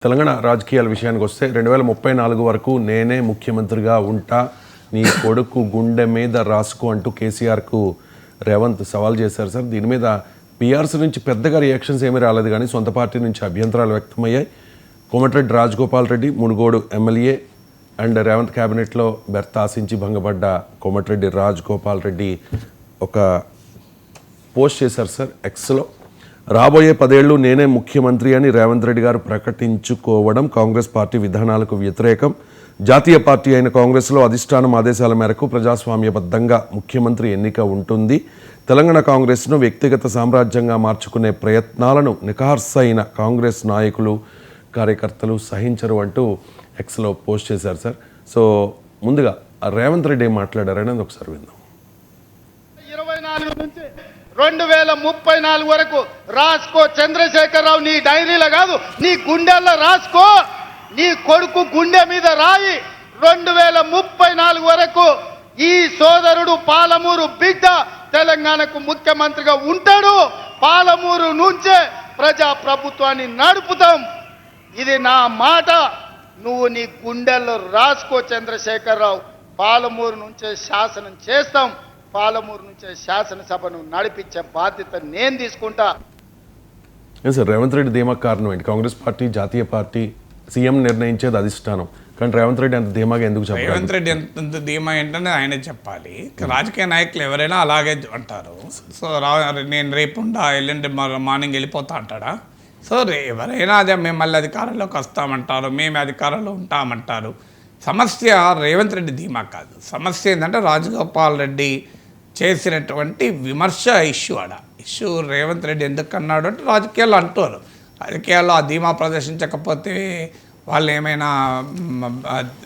తెలంగాణ రాజకీయాల విషయానికి వస్తే 2034 వరకు నేనే ముఖ్యమంత్రిగా ఉంటా, నీ కొడుకు గుండె మీద రాసుకో అంటూ కేసీఆర్కు రేవంత్ సవాల్ చేశారు సార్. దీని మీద పీఆర్సీ నుంచి పెద్దగా రియాక్షన్స్ ఏమీ రాలేదు, కానీ సొంత పార్టీ నుంచి అభ్యంతరాలు వ్యక్తమయ్యాయి. కోమటిరెడ్డి రాజగోపాల్ రెడ్డి మునుగోడు ఎమ్మెల్యే అండ్ రేవంత్ క్యాబినెట్లో బెర్త ఆశించి భంగపడ్డ కోమటిరెడ్డి రాజగోపాల్ రెడ్డి ఒక పోస్ట్ చేశారు సార్ ఎక్స్లో. రాబోయే 10 ఏళ్ళు నేనే ముఖ్యమంత్రి అని రేవంత్ రెడ్డి గారు ప్రకటించుకోవడం కాంగ్రెస్ పార్టీ విధానాలకు వ్యతిరేకం. జాతీయ పార్టీ అయిన కాంగ్రెస్లో అధిష్టానం ఆదేశాల మేరకు ప్రజాస్వామ్యబద్ధంగా ముఖ్యమంత్రి ఎన్నిక ఉంటుంది. తెలంగాణ కాంగ్రెస్ను వ్యక్తిగత సామ్రాజ్యంగా మార్చుకునే ప్రయత్నాలను నిఖార్సైన కాంగ్రెస్ నాయకులు కార్యకర్తలు సహించరు అంటూ ఎక్స్లో పోస్ట్ చేశారు సార్. సో ముందుగా రేవంత్ రెడ్డి ఏం మాట్లాడారనేది ఒకసారి విందాం. 24 నుంచి 2034 వరకు రాసుకో చంద్రశేఖరరావు, నీ డైరీలో కాదు నీ గుండెల్లో రాసుకో, నీ కొడుకు గుండె మీద రాయి. 2034 వరకు ఈ సోదరుడు పాలమూరు బిడ్డ తెలంగాణకు ముఖ్యమంత్రిగా ఉంటాడు. పాలమూరు నుంచే ప్రజా ప్రభుత్వాన్ని నడుపుతాం. ఇది నా మాట, నువ్వు నీ గుండెల్లో రాసుకో చంద్రశేఖరరావు. పాలమూరు నుంచే శాసనం చేస్తాం, పాలమూరు నుంచే శాసనసభను నడిపించే బాధ్యత నేను తీసుకుంటా. సార్ రేవంత్ రెడ్డి ధీమాకు కారణం ఏంటి? కాంగ్రెస్ పార్టీ జాతీయ పార్టీ, సీఎం నిర్ణయించేది అధిష్టానం, కానీ రేవంత్ రెడ్డి అంత ధీమాగా ఎందుకు చెప్పాలి? రేవంత్ రెడ్డి ఎంత ధీమా ఏంటనే ఆయనే చెప్పాలి. రాజకీయ నాయకులు ఎవరైనా అలాగే అంటారు. సో నేను రేపు ఎల్లుండి మార్నింగ్ వెళ్ళిపోతా అంటాడా? సో ఎవరైనా అదే మేము మళ్ళీ అధికారంలోకి వస్తామంటారు, మేము అధికారంలో ఉంటామంటారు. సమస్య రేవంత్ రెడ్డి ధీమా కాదు. సమస్య ఏంటంటే రాజగోపాల్ రెడ్డి చేసినటువంటి విమర్శ ఇష్యూ రేవంత్ రెడ్డి ఎందుకు అన్నాడు అంటే రాజకీయాల్లో అంటారు. రాజకీయాల్లో ఆ ధీమా ప్రదర్శించకపోతే వాళ్ళు ఏమైనా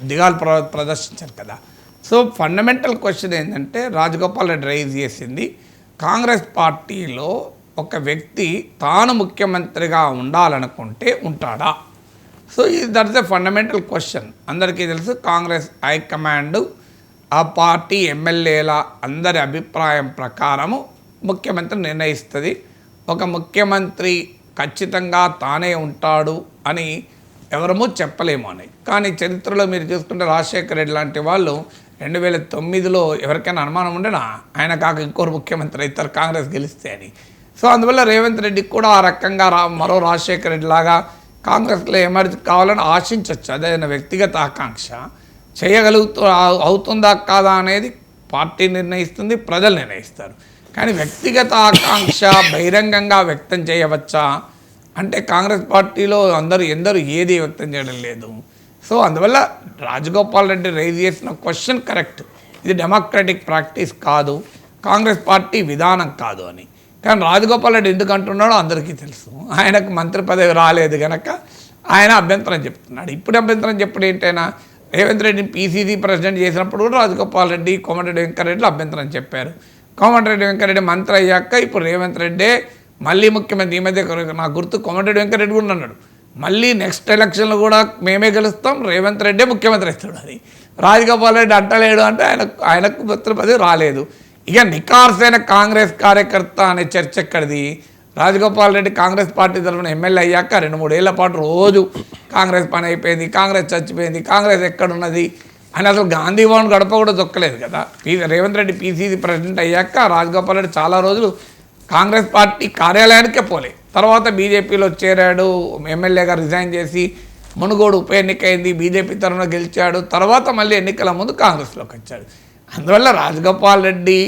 దిగాలు ప్రదర్శించారు కదా. సో ఫండమెంటల్ క్వశ్చన్ ఏంటంటే రాజగోపాల్ రెడ్డి రైజ్ చేసింది, కాంగ్రెస్ పార్టీలో ఒక వ్యక్తి తాను ముఖ్యమంత్రిగా ఉండాలనుకుంటే ఉంటాడా? So that's a fundamental question. అందరికీ తెలుసు కాంగ్రెస్ హైకమాండ్ ఆ పార్టీ ఎమ్మెల్యేల అందరి అభిప్రాయం ప్రకారము ముఖ్యమంత్రి నిర్ణయిస్తుంది. ఒక ముఖ్యమంత్రి ఖచ్చితంగా తానే ఉంటాడు అని ఎవరమూ చెప్పలేము అని. కానీ చరిత్రలో మీరు చూసుకుంటే రాజశేఖర రెడ్డి లాంటి వాళ్ళు 2009లో ఎవరికైనా అనుమానం ఉండేనా ఆయన కాక ఇంకోరు ముఖ్యమంత్రి అవుతారు కాంగ్రెస్ గెలిస్తే అని. సో అందువల్ల రేవంత్ రెడ్డికి కూడా ఆ రకంగా మరో రాజశేఖర రెడ్డి లాగా కాంగ్రెస్లో ఎమర్జ్ కావాలని ఆశించవచ్చు. అదేనా వ్యక్తిగత ఆకాంక్ష. అవుతుందా కాదా అనేది పార్టీ నిర్ణయిస్తుంది, ప్రజలు నిర్ణయిస్తారు. కానీ వ్యక్తిగత ఆకాంక్ష బహిరంగంగా వ్యక్తం చేయవచ్చా అంటే కాంగ్రెస్ పార్టీలో ఎందరూ ఏది వ్యక్తం చేయడం లేదు. సో అందువల్ల రాజగోపాల్ రెడ్డి రైజ్ చేసిన క్వశ్చన్ కరెక్ట్. ఇది డెమోక్రటిక్ ప్రాక్టీస్ కాదు, కాంగ్రెస్ పార్టీ విధానం కాదు అని. కానీ రాజగోపాల్ రెడ్డి ఎందుకు అంటున్నాడో అందరికీ తెలుసు. ఆయనకు మంత్రి పదవి రాలేదు కనుక ఆయన అభ్యంతరం చెప్తున్నాడు. ఇప్పుడు అభ్యంతరం చెప్పడం ఏంటైనా రేవంత్ రెడ్డిని పీసీసీ ప్రెసిడెంట్ చేసినప్పుడు కూడా రాజగోపాల్ రెడ్డి, కోమటిరెడ్డి వెంకటరెడ్డిలు అభ్యంతరం చెప్పారు. కోమటిరెడ్డి వెంకటరెడ్డి మంత్రి అయ్యాక ఇప్పుడు రేవంత్ రెడ్డే మళ్ళీ ముఖ్యమంత్రి. ఈ మధ్య నాకు గుర్తు కోమటిరెడ్డి వెంకటరెడ్డి కూడా అన్నాడు, మళ్ళీ నెక్స్ట్ ఎలక్షన్లో కూడా మేమే గెలుస్తాం, రేవంత్ రెడ్డే ముఖ్యమంత్రి అవుతాడు అని. రాజగోపాల్ రెడ్డి అంటలేడు అంటే ఆయనకు మంత్రి పదవి రాలేదు. ఇక నికార్సైన కాంగ్రెస్ కార్యకర్త అనే చర్చ ఎక్కడిది? రాజగోపాల్ రెడ్డి కాంగ్రెస్ పార్టీ తరఫున ఎమ్మెల్యే అయ్యాక 2-3 ఏళ్ల పాటు రోజు కాంగ్రెస్ పని అయిపోయింది, కాంగ్రెస్ చచ్చిపోయింది, కాంగ్రెస్ ఎక్కడున్నది అని అసలు గాంధీ భవన్ గడప కూడా దొక్కలేదు కదా. రేవంత్ రెడ్డి పీసీసీ ప్రెసిడెంట్ అయ్యాక రాజగోపాల్ రెడ్డి చాలా రోజులు కాంగ్రెస్ పార్టీ కార్యాలయానికే పోలే. తర్వాత బీజేపీలో చేరాడు, ఎమ్మెల్యేగా రిజైన్ చేసి మునుగోడు ఉప ఎన్నిక అయింది, బీజేపీ తరఫున గెలిచాడు. తర్వాత మళ్ళీ ఎన్నికల ముందు కాంగ్రెస్లోకి వచ్చాడు. అందువల్ల రాజగోపాల్ రెడ్డి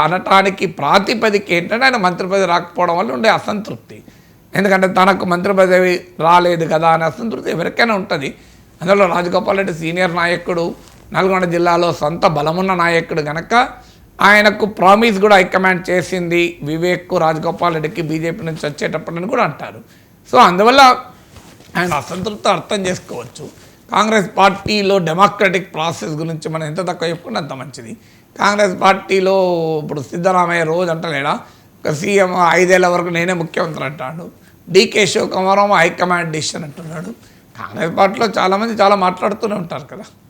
అనటానికి ప్రాతిపదిక ఏంటంటే ఆయన మంత్రి పదవి రాకపోవడం వల్ల ఉండే అసంతృప్తి. ఎందుకంటే తనకు మంత్రి పదవి రాలేదు కదా అనే అసంతృప్తి ఎవరికైనా ఉంటుంది. అందులో రాజగోపాల్ రెడ్డి సీనియర్ నాయకుడు, నల్గొండ జిల్లాలో సొంత బలమున్న నాయకుడు కనుక ఆయనకు ప్రామిస్ కూడా హైకమాండ్ చేసింది వివేక్ రాజగోపాల్ రెడ్డికి బీజేపీ నుంచి వచ్చేటప్పుడని కూడా అంటారు. సో అందువల్ల ఆయన అసంతృప్తి అర్థం చేసుకోవచ్చు. కాంగ్రెస్ పార్టీలో డెమోక్రటిక్ ప్రాసెస్ గురించి మనం ఎంత తక్కువ చెప్పుకుంటే అంత మంచిది. కాంగ్రెస్ పార్టీలో ఇప్పుడు సిద్ధరామయ్య రోజు అంటలేడా ఒక సీఎం 5 ఏళ్ల వరకు నేనే ముఖ్యమంత్రి అంటాడు. డీకే శివకుమార్ హైకమాండ్ డిసిషన్ అంటున్నాడు. కాంగ్రెస్ పార్టీలో చాలామంది చాలా మాట్లాడుతూనే ఉంటారు కదా.